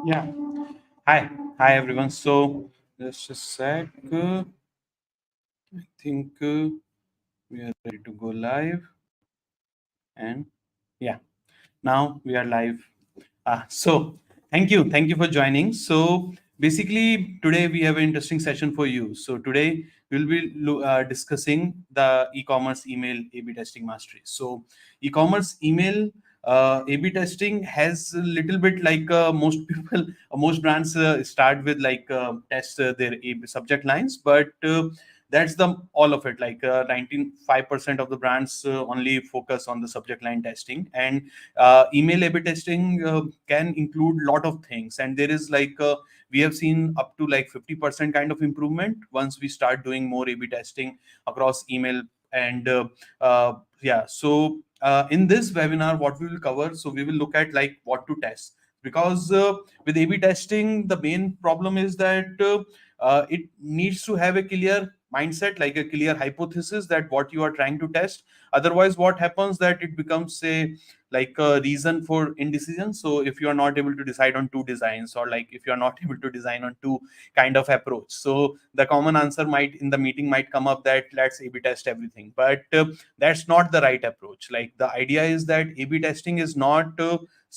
Yeah. Hi everyone. So just a sec. I think we are ready to go live, and yeah, now we are live. So thank you for joining. So basically, today we have an interesting session for you. So today we'll be discussing the e-commerce email A/B testing mastery. So e-commerce email A/B testing has a little bit like most people, most brands start with like test their A/B subject lines, but that's the all of it. Like 95% of the brands only focus on the subject line testing, and email A/B testing can include a lot of things, and there is like we have seen up to like 50% kind of improvement once we start doing more A/B testing across email. And yeah, so in this webinar, what we will cover, so we will look at like what to test, because with A/B testing, the main problem is that it needs to have a clear mindset, like a clear hypothesis that what you are trying to test. Otherwise, what happens that it becomes a like a reason for indecision. So if you are not able to decide on two designs, or like if you are not able to design on two kind of approach, so the common answer might in the meeting might come up that let's A/B test everything. But that's not the right approach. Like the idea is that A/B testing is not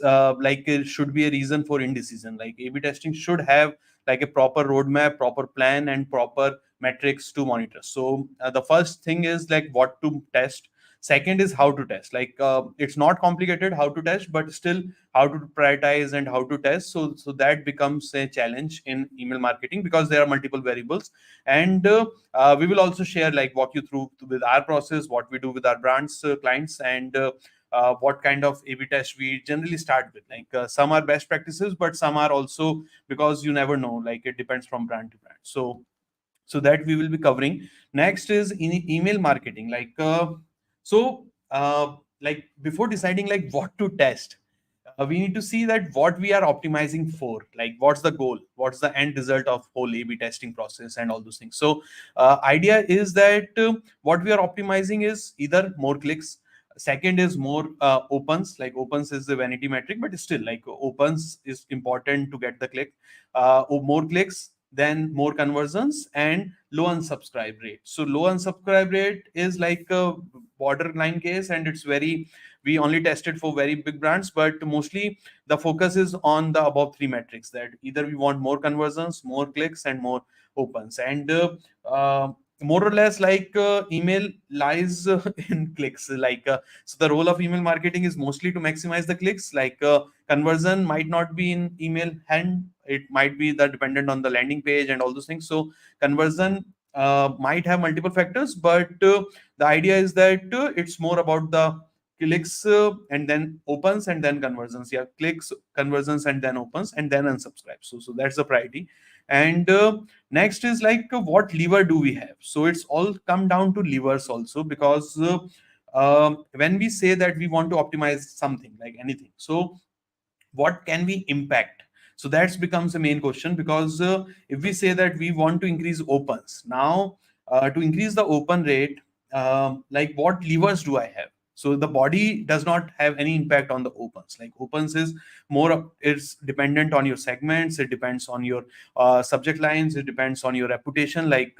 like it should be a reason for indecision. Like A/B testing should have like a proper roadmap, proper plan, and proper metrics to monitor. So the first thing is like what to test. Second is how to test. Like it's not complicated how to test, but still how to prioritize and how to test. So that becomes a challenge in email marketing because there are multiple variables. And we will also share like walk you through with our process, what we do with our brands clients, and what kind of A/B test we generally start with. Like some are best practices, but some are also, because you never know, like it depends from brand to brand. So that we will be covering. Next is in email marketing. So like before deciding like what to test, we need to see that what we are optimizing for, like what's the goal, what's the end result of whole A/B testing process and all those things. So idea is that what we are optimizing is either more clicks. Second is more opens. Like opens is the vanity metric, but still like opens is important to get the click. More clicks, then more conversions, and low unsubscribe rate. So low unsubscribe rate is like a borderline case, and it's very, we only tested for very big brands, but mostly the focus is on the above three metrics, that either we want more conversions, more clicks, and more opens. And more or less like email lies in clicks. So the role of email marketing is mostly to maximize the clicks. Like conversion might not be in email hand, it might be the dependent on the landing page and all those things. So conversion might have multiple factors, but the idea is that it's more about the clicks and then opens and then conversions. Yeah, clicks, conversions, and then opens and then unsubscribe. So that's the priority. And next is like what lever do we have. So it's all come down to levers also, because when we say that we want to optimize something like anything, so what can we impact. So that becomes a main question, because if we say that we want to increase opens now, to increase the open rate, like what levers do I have. So the body does not have any impact on the opens. Like opens is more, it's dependent on your segments, it depends on your subject lines, it depends on your reputation. Like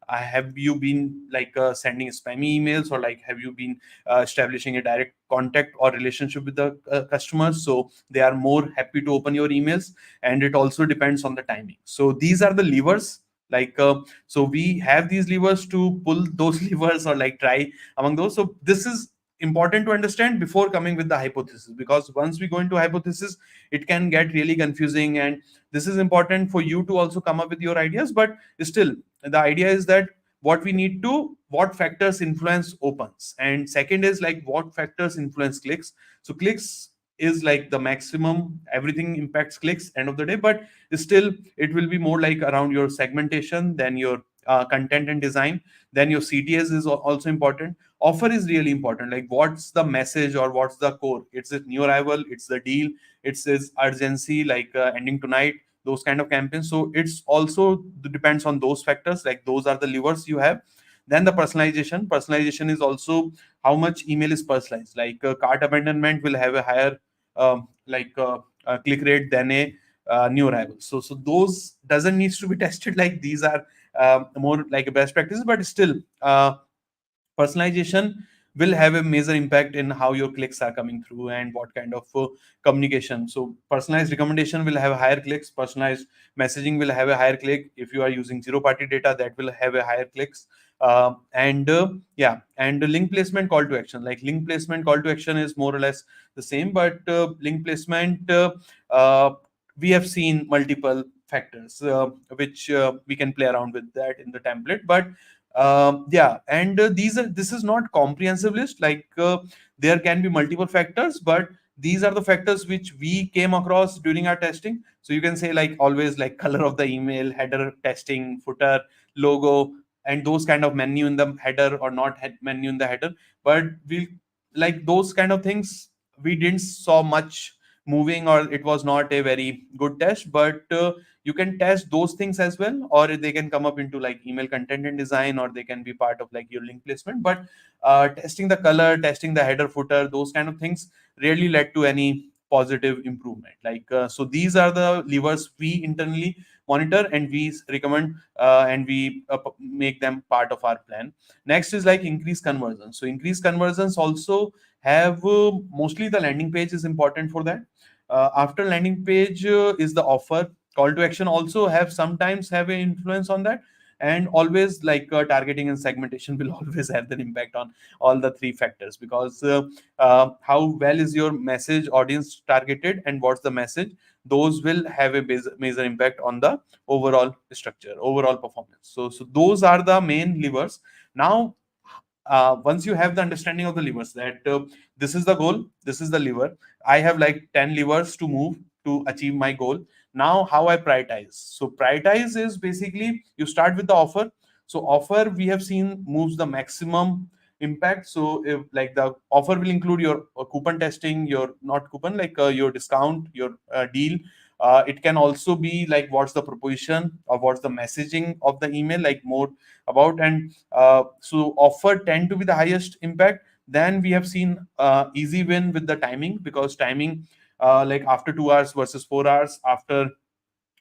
have you been like sending spammy emails, or like have you been establishing a direct contact or relationship with the customers, so they are more happy to open your emails. And it also depends on the timing. So these are the levers. Like so we have these levers to pull those levers, or like try among those. So this is important to understand before coming with the hypothesis, because once we go into hypothesis, it can get really confusing. And this is important for you to also come up with your ideas, but still the idea is that what we need to, what factors influence opens, and second is like what factors influence clicks. So clicks is like the maximum, everything impacts clicks end of the day, but still it will be more like around your segmentation, then your content and design, then your CTS is also important. Offer is really important. Like what's the message or what's the core. It's a new arrival, it's the deal, it's urgency, like ending tonight, those kind of campaigns. So it's also depends on those factors. Like those are the levers you have. Then the personalization is also how much email is personalized. Like cart abandonment will have a higher click rate than a new arrivals. So those doesn't needs to be tested. Like these are more like a best practices, but still personalization will have a major impact in how your clicks are coming through and what kind of communication. So personalized recommendation will have higher clicks, personalized messaging will have a higher click. If you are using zero party data, that will have a higher clicks. And yeah, and the link placement, call to action, like link placement call to action is more or less the same, but link placement uh, we have seen multiple factors which we can play around with that in the template. But yeah, and this is not comprehensive list. Like there can be multiple factors, but these are the factors which we came across during our testing. So you can say like always like color of the email, header testing, footer, logo, and those kind of menu in the header or not menu in the header. But we like those kind of things we didn't saw much moving, or it was not a very good test. But you can test those things as well, or they can come up into like email content and design, or they can be part of like your link placement. But testing the color, testing the header, footer, those kind of things rarely led to any positive improvement. Like so these are the levers we internally monitor and we recommend, and we make them part of our plan. Next is like increase conversion. So increase conversions also have mostly the landing page is important for that. After landing page is the offer, call to action also have sometimes have an influence on that. And always like targeting and segmentation will always have an impact on all the three factors, because how well is your message audience targeted and what's the message, those will have a major impact on the overall structure, overall performance. So those are the main levers. Now once you have the understanding of the levers, that this is the goal, this is the lever, I have like 10 levers to move to achieve my goal. Now how I prioritize? So prioritize is basically you start with the offer. So offer we have seen moves the maximum impact. So if like the offer will include your coupon testing, your not coupon, like your discount, your deal. It can also be like what's the proposition or what's the messaging of the email, like more about. And so offer tend to be the highest impact. Then we have seen easy win with the timing, because timing like after 2 hours versus 4 hours, after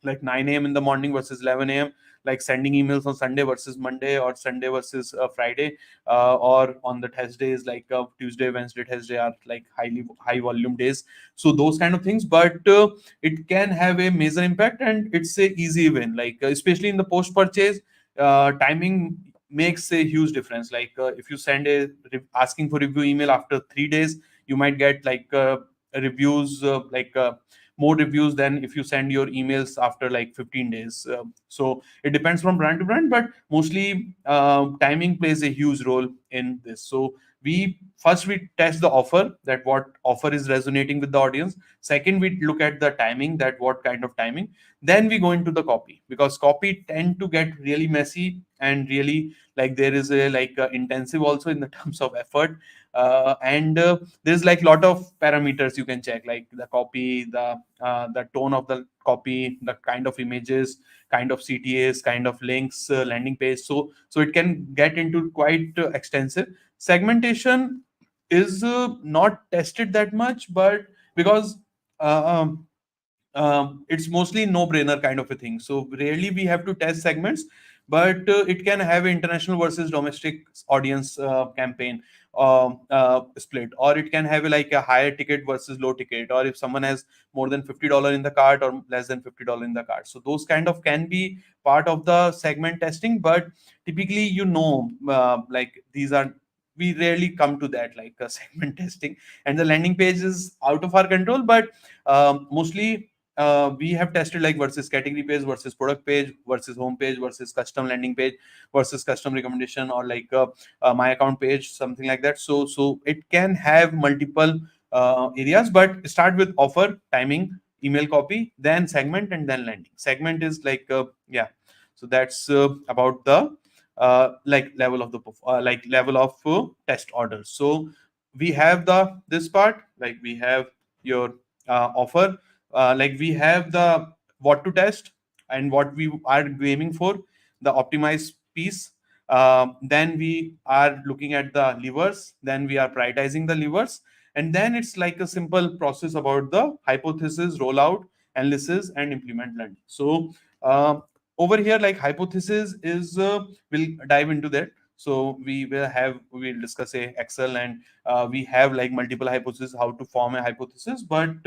like 9 a.m. in the morning versus 11 a.m., like sending emails on Sunday versus Monday, or Sunday versus Friday, or on the test days like Tuesday, Wednesday, Thursday are like high volume days. So those kind of things. But it can have a major impact, and it's a easy win, like especially in the post purchase. Timing makes a huge difference. Like if you send a asking for review email after 3 days, you might get like reviews like more reviews than if you send your emails after like 15 days. So it depends from brand to brand, but mostly timing plays a huge role in this. So we test the offer, that what offer is resonating with the audience. Second, we look at the timing, that what kind of timing. Then we go into the copy, because copy tend to get really messy and really like there is a like intensive also in the terms of effort. And there's like lot of parameters you can check, like the copy, the tone of the copy, the kind of images, kind of CTAs, kind of links, landing page. So it can get into quite extensive. Segmentation is not tested that much, but because uh, it's mostly no brainer kind of a thing. So rarely we have to test segments, but it can have international versus domestic audience campaign split, or it can have like a higher ticket versus low ticket, or if someone has more than $50 in the cart or less than $50 in the cart. So those kind of can be part of the segment testing, but typically like these are, we rarely come to that like segment testing. And the landing page is out of our control, but mostly we have tested like versus category page versus product page versus home page versus custom landing page versus custom recommendation, or like my account page, something like that. So it can have multiple areas, but start with offer, timing, email copy, then segment, and then landing. Segment is like yeah. So that's about the like level of the like level of test orders. So we have the this part, like we have your offer, like we have the what to test and what we are aiming for, the optimized piece. Then we are looking at the levers, then we are prioritizing the levers, and then it's like a simple process about the hypothesis rollout analysis, and implement learning. So over here, like hypothesis is we'll dive into that. So we'll discuss a Excel, and we have like multiple hypotheses, how to form a hypothesis. But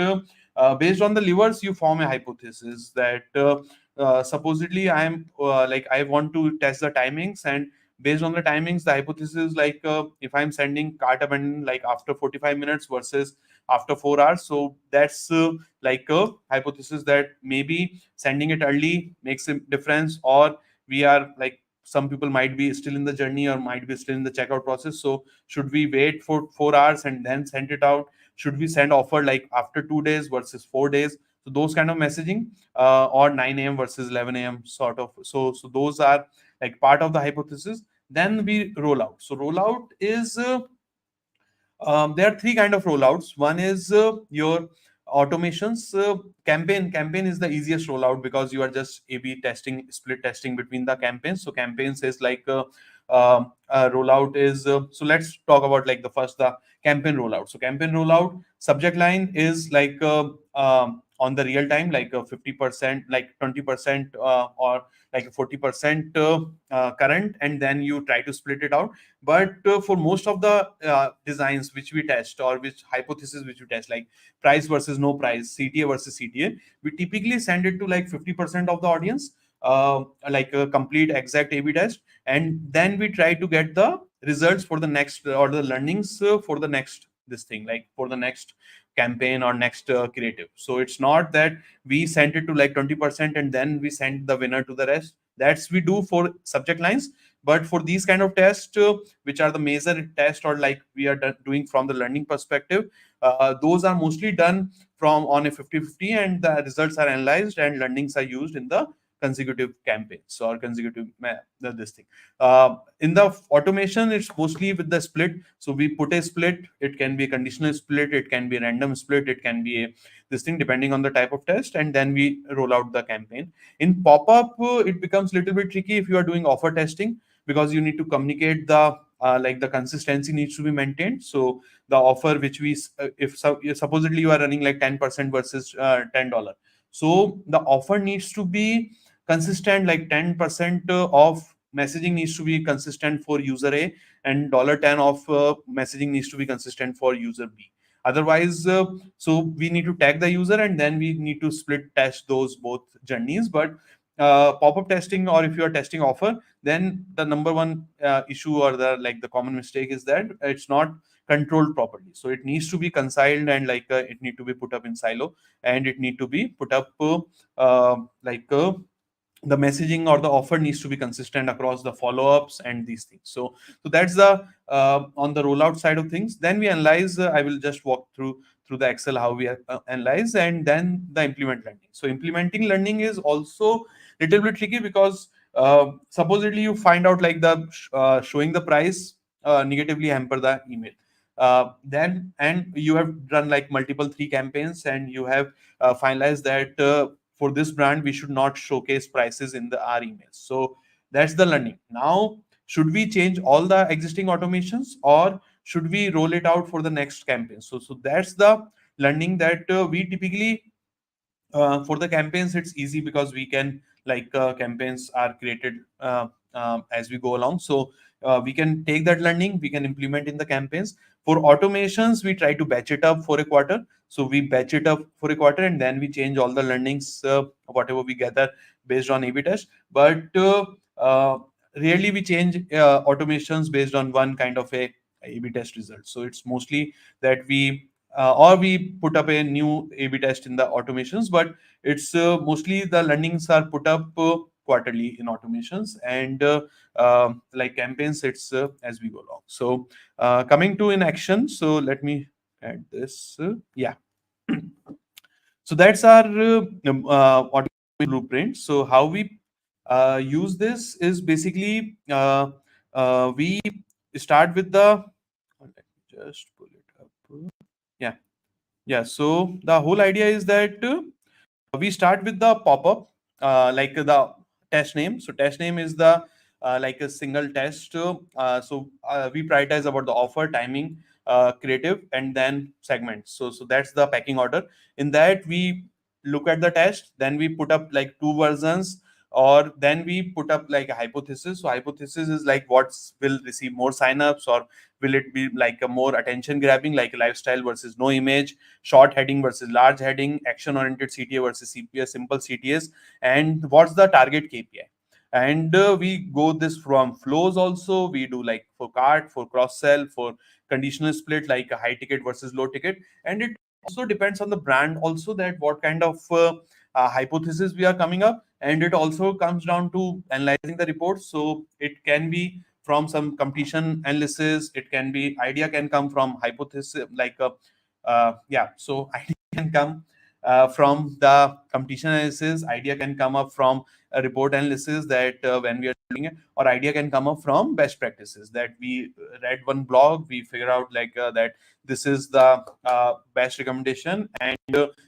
based on the levers, you form a hypothesis that supposedly I want to test the timings, and based on the timings, the hypothesis is like if I'm sending cart abandonment like after 45 minutes versus after 4 hours. So that's like a hypothesis that maybe sending it early makes a difference, or we are like some people might be still in the journey or might be still in the checkout process. So should we wait for 4 hours and then send it out? Should we send offer like after 2 days versus 4 days? So those kind of messaging, or 9 a.m. versus 11 a.m. sort of. So those are like part of the hypothesis. Then we roll out. So rollout is there are three kind of rollouts. One is your automations. Campaign is the easiest rollout because you are just A/B testing, split testing between the campaigns. So campaigns is like rollout is so let's talk about like the campaign rollout. So campaign rollout subject line is like on the real time, like 50%, like 20%, or like 40% current, and then you try to split it out. But for most of the designs which we test, or which hypothesis which we test, like price versus no price, CTA versus CTA, we typically send it to like 50% of the audience, like a complete exact A/B test, and then we try to get the results for the next, or the learnings for the next this thing, like for the next campaign or next creative. So it's not that we sent it to like 20% and then we send the winner to the rest. That's we do for subject lines. But for these kind of tests, which are the major test, or like we are doing from the learning perspective, those are mostly done from on a 50-50, and the results are analyzed and learnings are used in the consecutive campaigns or consecutive this thing. In the automation, it's mostly with the split. So we put a split. It can be a conditional split, it can be a random split, it can be a this thing depending on the type of test, and then we roll out the campaign. In pop-up, it becomes a little bit tricky if you are doing offer testing, because you need to communicate the like the consistency needs to be maintained. So the offer which we if supposedly you are running like 10% versus $10, so the offer needs to be consistent, like 10% of messaging needs to be consistent for user A, and $10 of messaging needs to be consistent for user B. Otherwise, so we need to tag the user, and then we need to split test those both journeys. But pop-up testing, or if you are testing offer, then the number one issue, or the like the common mistake, is that it's not controlled properly. So it needs to be conciled, and like it need to be put up in silo, and it need to be put up like the messaging or the offer needs to be consistent across the follow-ups and these things. So that's the on the rollout side of things. Then we analyze. I will just walk through the Excel how we analyze, and then the implement learning. So implementing learning is also little bit tricky, because supposedly you find out like the showing the price negatively hamper the email. Then, and you have done like multiple 3 campaigns, and you have finalized that for this brand we should not showcase prices in the our emails. So that's the learning. Now, should we change all the existing automations, or should we roll it out for the next campaign? So that's the learning that we typically for the campaigns. It's easy because we can like campaigns are created as we go along. So we can take that learning, we can implement in the campaigns. For automations, we try to batch it up for a quarter. So we batch it up for a quarter, and then we change all the learnings, whatever we gather based on A/B test. But rarely we change automations based on one kind of a A/B test result. So it's mostly that we or we put up a new A/B test in the automations, but it's mostly the learnings are put up quarterly in automations, and like campaigns, it's as we go along. So coming to in action, so let me add this. Yeah. So that's our automation blueprint. So how we use this is basically we start with the. Let me just pull it up. Yeah. Yeah. So the whole idea is that we start with the pop-up, like the test name. So test name is the like a single test. So we prioritize about the offer, timing, creative, and then segments. So that's the packing order. In that, we look at the test, then we put up like two versions, or then we put up like a hypothesis. So hypothesis is like what will receive more signups, or will it be like a more attention grabbing, like a lifestyle versus no image, short heading versus large heading, action oriented CTA versus CPS, simple CTS, and what's the target KPI. And we go this from flows also. We do like for cart, for cross sell, for conditional split, like a high ticket versus low ticket. And it also depends on the brand also, that what kind of hypothesis we are coming up. And it also comes down to analyzing the reports. So it can be from some competition analysis, it can be idea can come from hypothesis, like yeah, so idea can come from the competition analysis, idea can come up from a report analysis, that when we are doing it, or idea can come up from best practices, that we read one blog, we figure out like that this is the best recommendation, and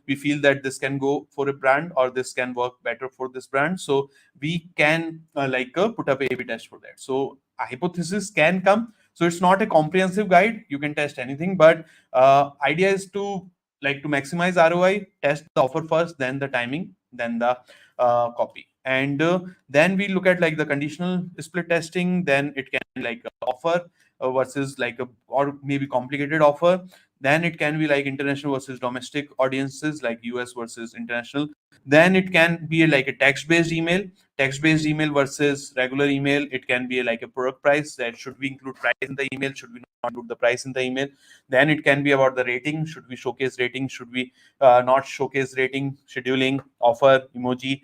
we feel that this can go for a brand, or this can work better for this brand, so we can put up a A/B test for that. So a hypothesis can come. So it's not a comprehensive guide, you can test anything, but idea is to to maximize ROI, test the offer first, then the timing, then the copy. And then we look at like the conditional split testing, then it can be like a offer versus like a, or maybe complicated offer. Then it can be like international versus domestic audiences, like US versus international. Then it can be like a text-based email versus regular email. It can be like a product price, that should we include price in the email, should we not include the price in the email. Then it can be about the rating, should we showcase rating, should we not showcase rating, scheduling, offer, emoji.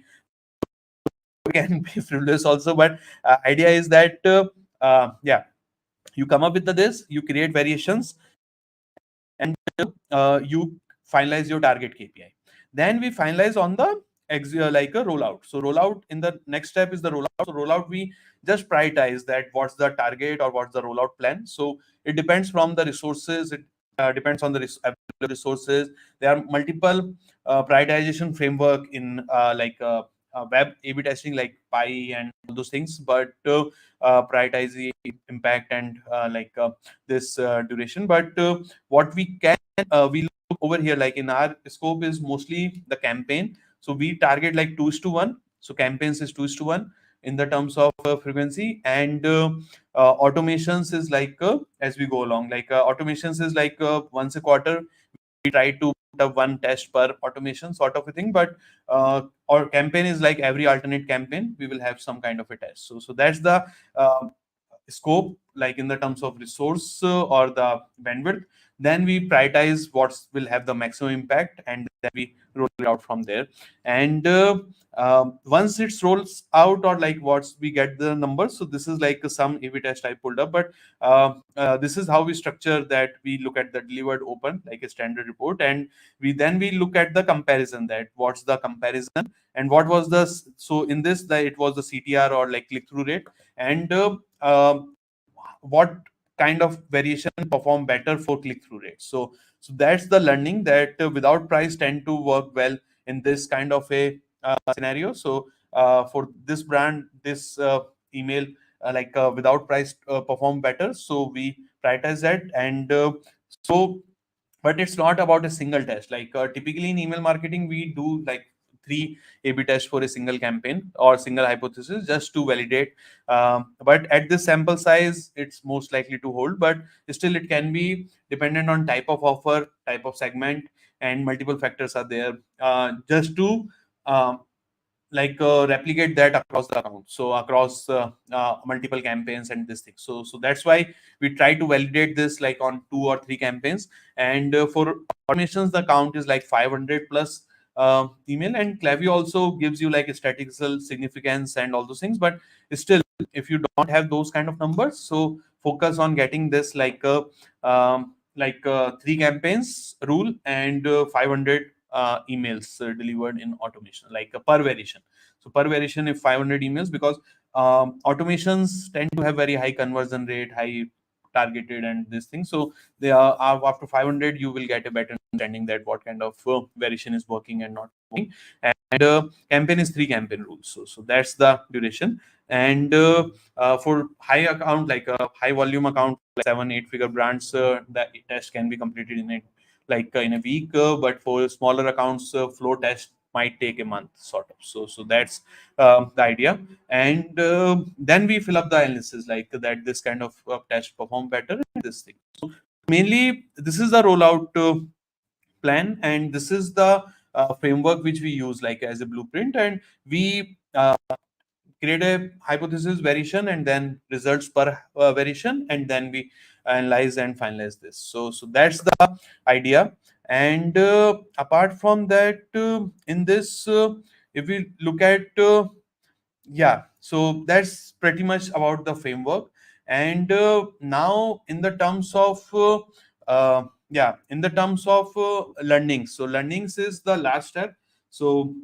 Can be frivolous also, but idea is that yeah, you come up with this, you create variations, and you finalize your target KPI. Then we finalize on the like a rollout. So rollout, in the next step is the rollout. So rollout, we just prioritize that what's the target or what's the rollout plan. So it depends from the resources. It depends on the available resources. There are multiple prioritization framework in web A/B testing, like Pi and all those things, but prioritize the impact and this duration. But what we can we look over here, like in our scope is mostly the campaign. So we target like 2:1. So campaigns is 2:1 in the terms of frequency, and automations is like as we go along. Like automations is like once a quarter we try to put up one test per automation sort of a thing. But our campaign is like every alternate campaign we will have some kind of a test. So that's the uh, scope, like in the terms of resource or the bandwidth. Then we prioritize what will have the maximum impact, and then we roll it out from there. And once it rolls out, or like once we get the numbers, so this is like some A/B test I pulled up. But this is how we structure that. We look at the delivered open, like a standard report, and we look at the comparison, that what's the comparison, and what was the, so in this, that it was the CTR, or like click through rate, and what kind of variation perform better for click through rate. So that's the learning, that without price tend to work well in this kind of a scenario. So for this brand, this email without price perform better, so we prioritize that. And but it's not about a single test. Like typically in email marketing, we do like 3 A/B tests for a single campaign or single hypothesis, just to validate. But at this sample size, it's most likely to hold. But still, it can be dependent on type of offer, type of segment, and multiple factors are there. Just to um, replicate that across the account, so across multiple campaigns and this thing. So that's why we try to validate this like on 2 or 3 campaigns. And for automations, the count is like 500 plus email. And Klaviyo also gives you like a statistical significance and all those things. But still, if you don't have those kind of numbers, so focus on getting this 3 campaigns rule, and 500 emails delivered in automation, like per variation. So per variation, if 500 emails, because automations tend to have very high conversion rate, high targeted, and this thing. So they are after 500, you will get a better understanding that what kind of variation is working and not working. And campaign is 3 campaign rules. So that's the duration. And for high account, like a high volume account, like 7-8 figure brands, the test can be completed in a in a week. But for smaller accounts, flow test might take a month, sort of. So that's the idea. And then we fill up the analysis, like that this kind of test perform better in this thing. So mainly this is the rollout plan, and this is the framework which we use like as a blueprint, and we create a hypothesis variation and then results per variation, and then we analyze and finalize this. So that's the idea. And apart from that, in this, if we look at yeah, so that's pretty much about the framework. And now in the terms of in the terms of learnings, so learnings is the last step. So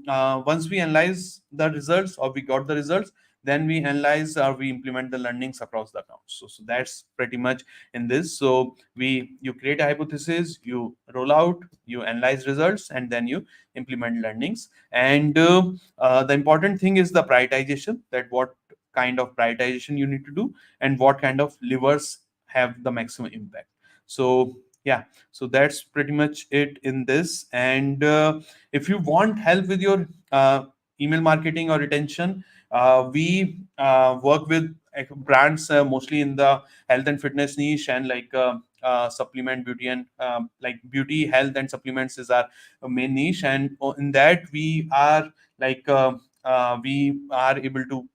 once we analyze the results, or we got the results, then we analyze or we implement the learnings across the accounts. So that's pretty much in this. So you create a hypothesis, you roll out, you analyze results, and then you implement learnings. And the important thing is the prioritization, that what kind of prioritization you need to do, and what kind of levers have the maximum impact. So yeah, so that's pretty much it in this. And if you want help with your email marketing or retention, we work with brands mostly in the health and fitness niche, and like supplement beauty, and like beauty, health, and supplements is our main niche. And in that we are like we are able to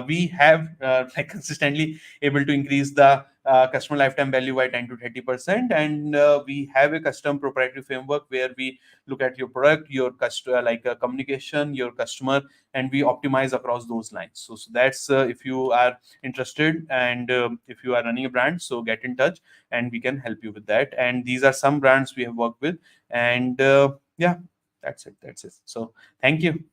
we have like consistently able to increase the customer lifetime value by 10 to 30%. And we have a custom proprietary framework where we look at your product, your customer, like communication, your customer, and we optimize across those lines. So that's if you are interested, and if you are running a brand, so get in touch and we can help you with that. And these are some brands we have worked with. And yeah, that's it. So thank you.